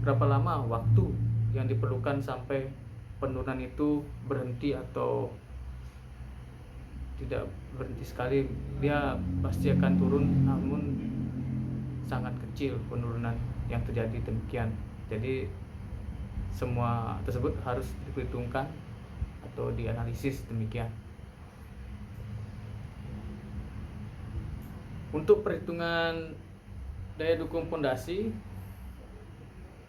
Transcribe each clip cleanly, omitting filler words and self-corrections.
berapa lama waktu yang diperlukan sampai penurunan itu berhenti atau tidak berhenti sekali. Dia pasti akan turun, namun sangat kecil penurunan yang terjadi demikian. Jadi semua tersebut harus diperhitungkan atau dianalisis demikian. Untuk perhitungan daya dukung pondasi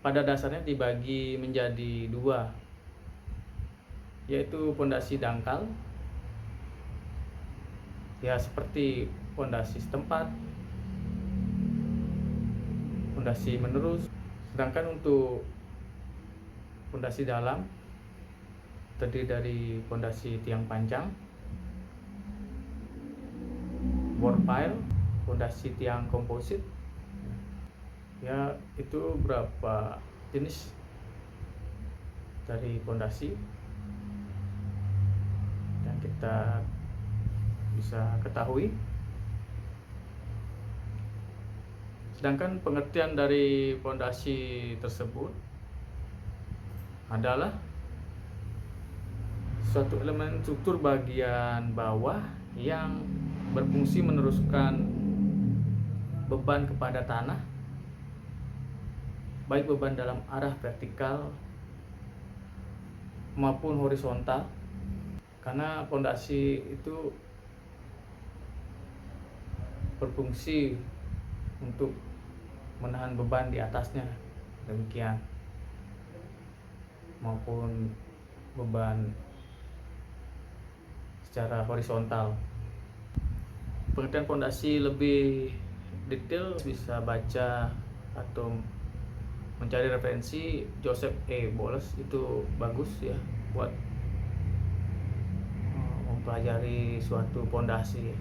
pada dasarnya dibagi menjadi dua, yaitu pondasi dangkal ya seperti pondasi setempat, pondasi menerus. Sedangkan untuk pondasi dalam terdiri dari pondasi tiang panjang, bore pile, pondasi tiang komposit. Ya, itu berapa jenis dari pondasi yang kita bisa ketahui. Sedangkan pengertian dari pondasi tersebut adalah suatu elemen struktur bagian bawah yang berfungsi meneruskan beban kepada tanah, baik beban dalam arah vertikal maupun horizontal, karena pondasi itu berfungsi untuk menahan beban di atasnya demikian, maupun beban secara horizontal. Pengertian pondasi lebih detail bisa baca atau mencari referensi Joseph E. Bowles, itu bagus ya buat mempelajari suatu pondasi.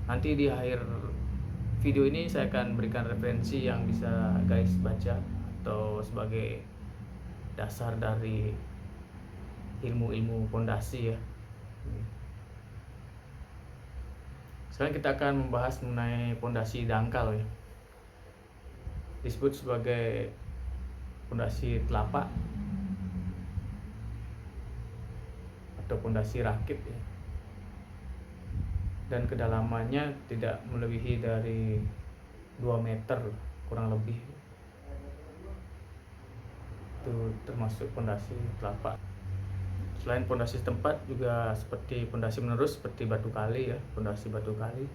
Nanti di akhir video ini saya akan berikan referensi yang bisa guys baca atau sebagai dasar dari ilmu-ilmu pondasi ya. Sekarang kita akan membahas mengenai pondasi dangkal ya. Disebut sebagai pondasi telapak atau pondasi rakit ya. Dan kedalamannya tidak melebihi dari 2 meter kurang lebih. Itu termasuk pondasi telapak. Selain pondasi tempat juga seperti pondasi menerus seperti batu kali ya, pondasi batu kali.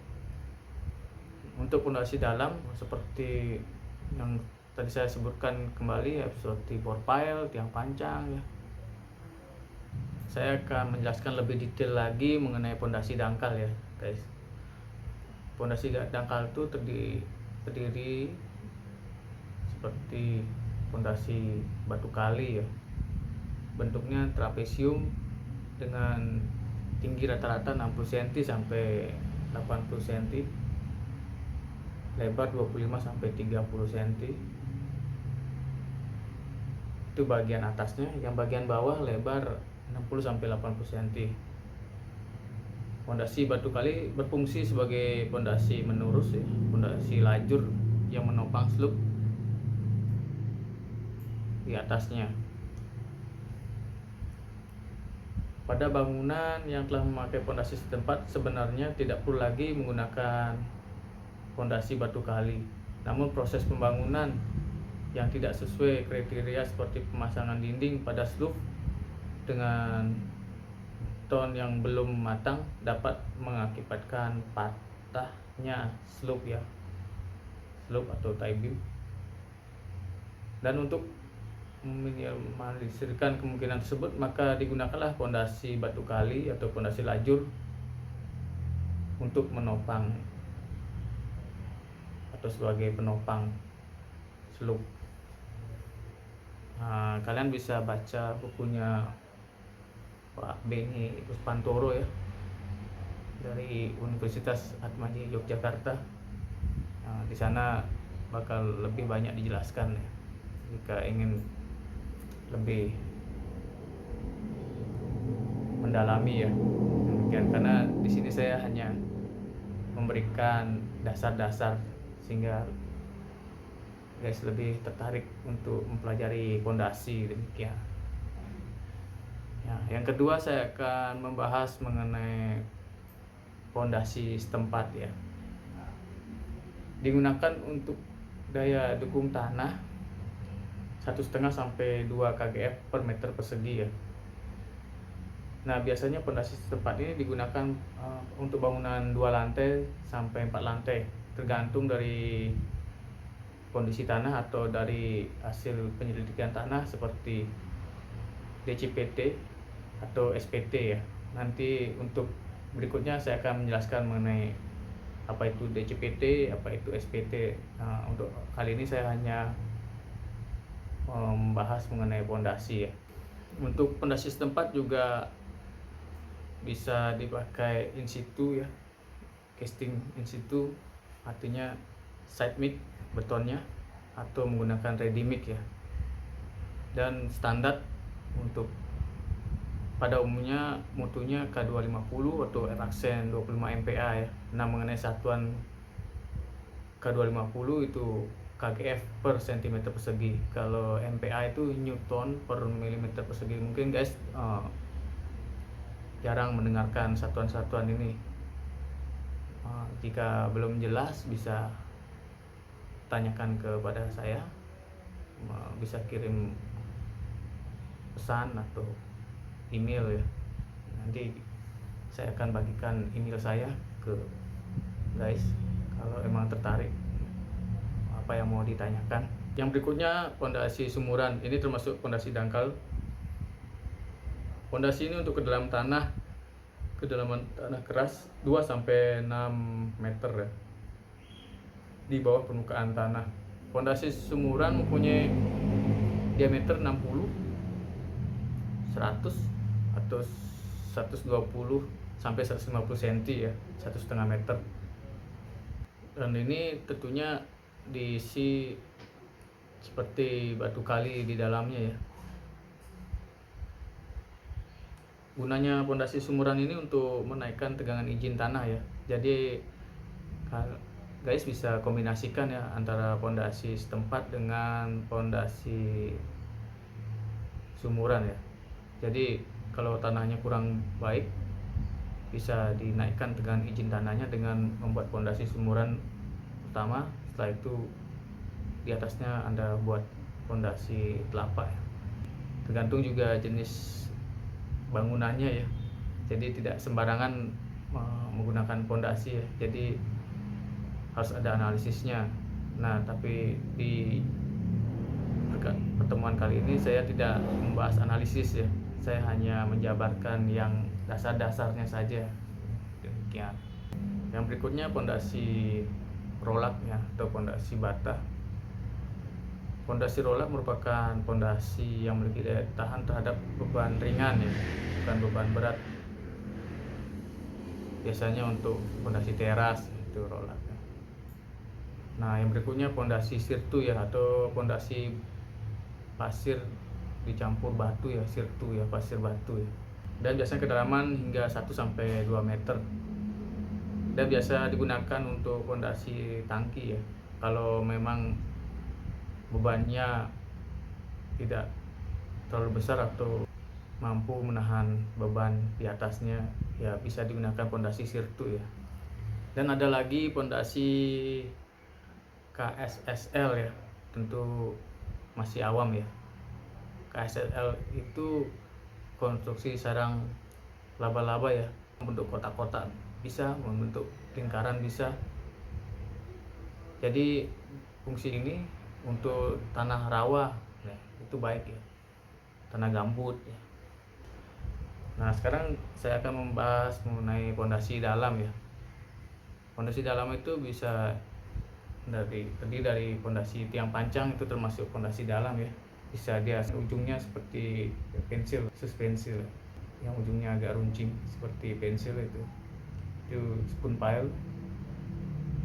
Untuk pondasi dalam seperti yang tadi saya sebutkan kembali ya, seperti bore pile, tiang panjang ya. Saya akan menjelaskan lebih detail lagi mengenai pondasi dangkal ya, guys. Pondasi dangkal itu terdiri seperti pondasi batu kali ya. Bentuknya trapesium dengan tinggi rata-rata 60 cm sampai 80 cm, lebar 25 sampai 30 cm. Itu bagian atasnya. Yang bagian bawah lebar 60 sampai 80 cm. Pondasi batu kali berfungsi sebagai pondasi menurus ya, pondasi lajur yang menopang slope di atasnya. Pada bangunan yang telah memakai pondasi setempat sebenarnya tidak perlu lagi menggunakan pondasi batu kali. Namun proses pembangunan yang tidak sesuai kriteria seperti pemasangan dinding pada slope dengan beton yang belum matang dapat mengakibatkan patahnya slope ya, slope atau tie beam. Dan untuk meminimalisirkan kemungkinan tersebut, maka digunakanlah pondasi batu kali atau pondasi lajur untuk menopang atau sebagai penopang slope. Nah, kalian bisa baca bukunya Pak Beni Ruspantoro ya, dari Universitas Atmaja Yogyakarta. Nah, di sana bakal lebih banyak dijelaskan ya, jika ingin lebih mendalami ya demikian. Karena di sini saya hanya memberikan dasar-dasar sehingga guys lebih tertarik untuk mempelajari pondasi demikian. Ya, yang kedua saya akan membahas mengenai pondasi setempat ya. Digunakan untuk daya dukung tanah 1,5 sampai 2 kgf per meter persegi ya. Nah, biasanya pondasi setempat ini digunakan untuk bangunan 2 lantai sampai 4 lantai, tergantung dari kondisi tanah atau dari hasil penyelidikan tanah seperti DCPT atau SPT ya. Nanti untuk berikutnya saya akan menjelaskan mengenai apa itu DCPT, apa itu SPT. Nah, untuk kali ini saya hanya membahas mengenai pondasi ya. Untuk pondasi setempat juga bisa dipakai in situ ya, casting in situ, artinya side mix betonnya atau menggunakan ready mix ya. Dan standar untuk pada umumnya mutunya K250 atau Eraxen 25 MPa ya. Nah, mengenai satuan K250 itu kgf per cm persegi. Kalau MPa itu Newton per milimeter persegi. Mungkin guys jarang mendengarkan satuan-satuan ini. Jika belum jelas bisa tanyakan kepada saya, bisa kirim pesan atau email ya. Nanti saya akan bagikan email saya ke guys kalau emang tertarik apa yang mau ditanyakan. Yang berikutnya pondasi sumuran. Ini termasuk pondasi dangkal. Pondasi ini untuk kedalaman tanah keras 2 sampai 6 meter ya, di bawah permukaan tanah. Pondasi sumuran mempunyai diameter 60, 100 atau 120 sampai 150 cm ya, 1,5 meter. Dan ini tentunya diisi seperti batu kali di dalamnya ya. Gunanya pondasi sumuran ini untuk menaikkan tegangan izin tanah ya. Jadi guys bisa kombinasikan ya antara pondasi setempat dengan pondasi sumuran ya. Jadi kalau tanahnya kurang baik, bisa dinaikkan tegangan izin tanahnya dengan membuat pondasi sumuran pertama. Setelah itu di atasnya Anda buat pondasi telapak ya. Tergantung juga jenis bangunannya ya. Jadi tidak sembarangan menggunakan pondasi ya. Jadi harus ada analisisnya. Nah, tapi di pertemuan kali ini saya tidak membahas analisis ya. Saya hanya menjabarkan yang dasar-dasarnya saja. Demikian. Yang berikutnya pondasi rolak ya, atau pondasi bata. Pondasi rolak merupakan pondasi yang memiliki daya tahan terhadap beban ringan ya, bukan beban berat. Biasanya untuk pondasi teras itu rolak. Nah, yang berikutnya pondasi sirtu ya, atau pondasi pasir dicampur batu ya, sirtu ya, pasir batu ya. Dan biasanya kedalaman hingga 1 sampai 2 meter. Dan biasa digunakan untuk pondasi tangki ya. Kalau memang bebannya tidak terlalu besar atau mampu menahan beban di atasnya, ya bisa digunakan pondasi sirtu ya. Dan ada lagi pondasi KSSL ya, tentu masih awam ya. KSSL itu konstruksi sarang laba-laba ya, membentuk kotak-kotak bisa, membentuk lingkaran bisa. Jadi fungsi ini untuk tanah rawa ya, itu baik ya, tanah gambut ya. Nah, sekarang saya akan membahas mengenai pondasi dalam ya. Pondasi dalam itu bisa terdiri dari pondasi tiang pancang, itu termasuk pondasi dalam ya. Bisa dia ujungnya seperti pensil, pensil yang ujungnya agak runcing seperti pensil itu spoon pile.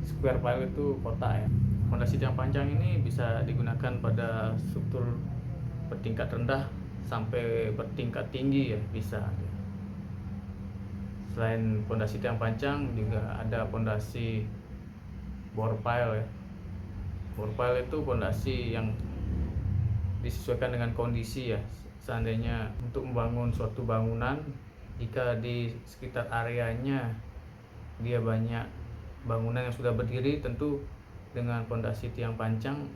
Square pile itu kotak ya. Pondasi tiang pancang ini bisa digunakan pada struktur bertingkat rendah sampai bertingkat tinggi ya, bisa. Selain pondasi tiang pancang juga ada pondasi bore pile ya. Bore pile itu pondasi yang disesuaikan dengan kondisi ya. Seandainya untuk membangun suatu bangunan, jika di sekitar areanya dia banyak bangunan yang sudah berdiri, tentu dengan pondasi tiang pancang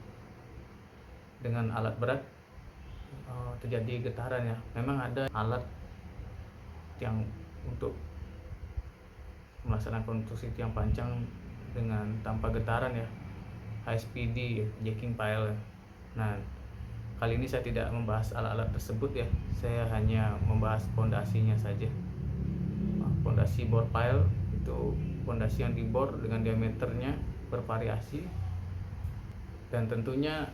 dengan alat berat terjadi getaran ya. Memang ada alat yang untuk melaksanakan konstruksi tiang pancang dengan tanpa getaran ya, HSPD, jacking pile. Nah, kali ini saya tidak membahas alat-alat tersebut ya, saya hanya membahas pondasinya saja. Pondasi bore pile itu pondasi yang dibor dengan diameternya bervariasi, dan tentunya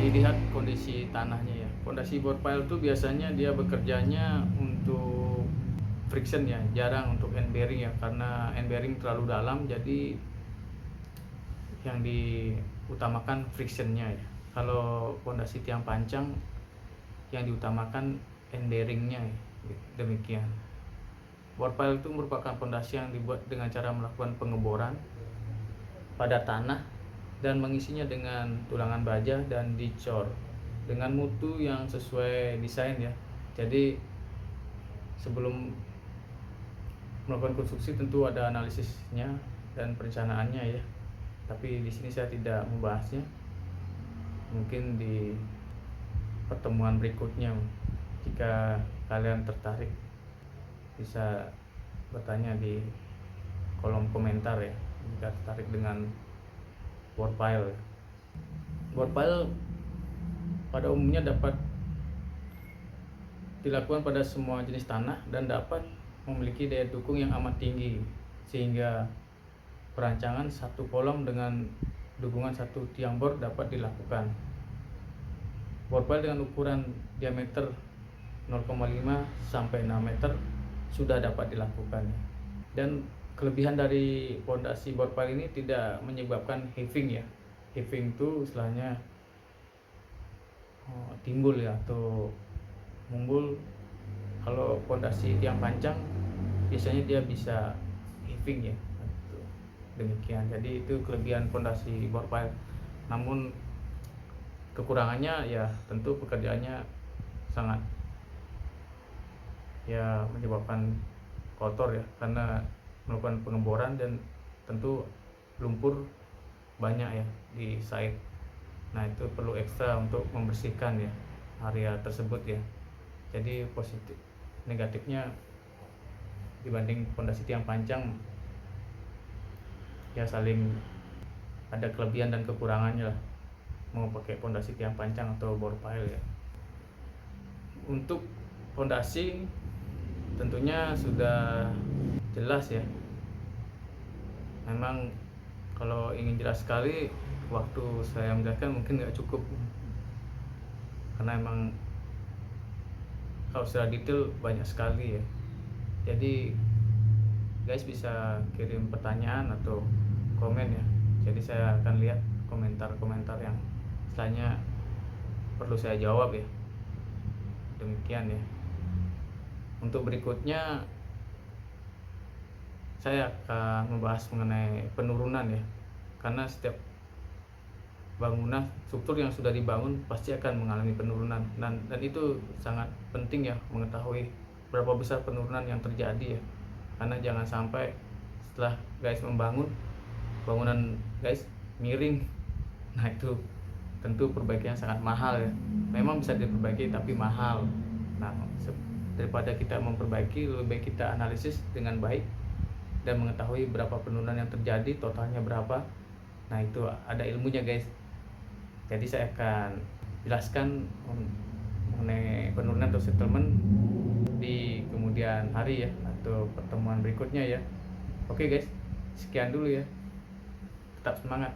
dilihat kondisi tanahnya ya. Pondasi bore pile itu biasanya dia bekerjanya untuk friction ya, jarang untuk end bearing ya, karena end bearing terlalu dalam, jadi yang diutamakan frictionnya ya. Kalau pondasi tiang pancang yang diutamakan end bearingnya ya. Demikian. Bore pile itu merupakan pondasi yang dibuat dengan cara melakukan pengeboran pada tanah dan mengisinya dengan tulangan baja dan dicor dengan mutu yang sesuai desain ya. Jadi sebelum melakukan konstruksi tentu ada analisisnya dan perencanaannya ya. Tapi di sini saya tidak membahasnya. Mungkin di pertemuan berikutnya, jika kalian tertarik bisa bertanya di kolom komentar ya, jika tertarik dengan bore pile. Bore pile pada umumnya dapat dilakukan pada semua jenis tanah dan dapat memiliki daya dukung yang amat tinggi, sehingga perancangan satu kolom dengan dukungan satu tiang bor dapat dilakukan. Bore pile dengan ukuran diameter 0,5 sampai 6 meter sudah dapat dilakukan. Dan kelebihan dari pondasi bore pile ini tidak menyebabkan heaving ya. Heaving itu istilahnya timbul ya atau mumbul. Kalau pondasi tiang pancang biasanya dia bisa heaving ya. Demikian. Jadi itu kelebihan pondasi bore pile. Namun kekurangannya ya tentu pekerjaannya sangat ya menyebabkan kotor ya, karena melakukan pengeboran dan tentu lumpur banyak ya di site. Nah, itu perlu ekstra untuk membersihkan ya area tersebut ya. Jadi positif negatifnya dibanding pondasi tiang pancang ya saling ada kelebihan dan kekurangannya lah, mau pakai pondasi tiang pancang atau bore pile ya. Untuk pondasi tentunya sudah jelas ya. Memang kalau ingin jelas sekali, waktu saya menjelaskan mungkin nggak cukup, karena emang kalau secara detail banyak sekali ya. Jadi guys bisa kirim pertanyaan atau komen ya, jadi saya akan lihat komentar-komentar yang setelahnya perlu saya jawab ya. Demikian ya. Untuk berikutnya saya akan membahas mengenai penurunan ya, karena setiap bangunan struktur yang sudah dibangun pasti akan mengalami penurunan, dan itu sangat penting ya mengetahui berapa besar penurunan yang terjadi ya, karena jangan sampai setelah guys membangun bangunan guys miring, nah itu tentu perbaikannya sangat mahal ya. Memang bisa diperbaiki tapi mahal. Nah, daripada kita memperbaiki, lebih baik kita analisis dengan baik dan mengetahui berapa penurunan yang terjadi, totalnya berapa. Nah, itu ada ilmunya guys. Jadi saya akan jelaskan mengenai penurunan atau settlement di kemudian hari ya, atau pertemuan berikutnya ya. Oke guys, sekian dulu ya. Tetap semangat.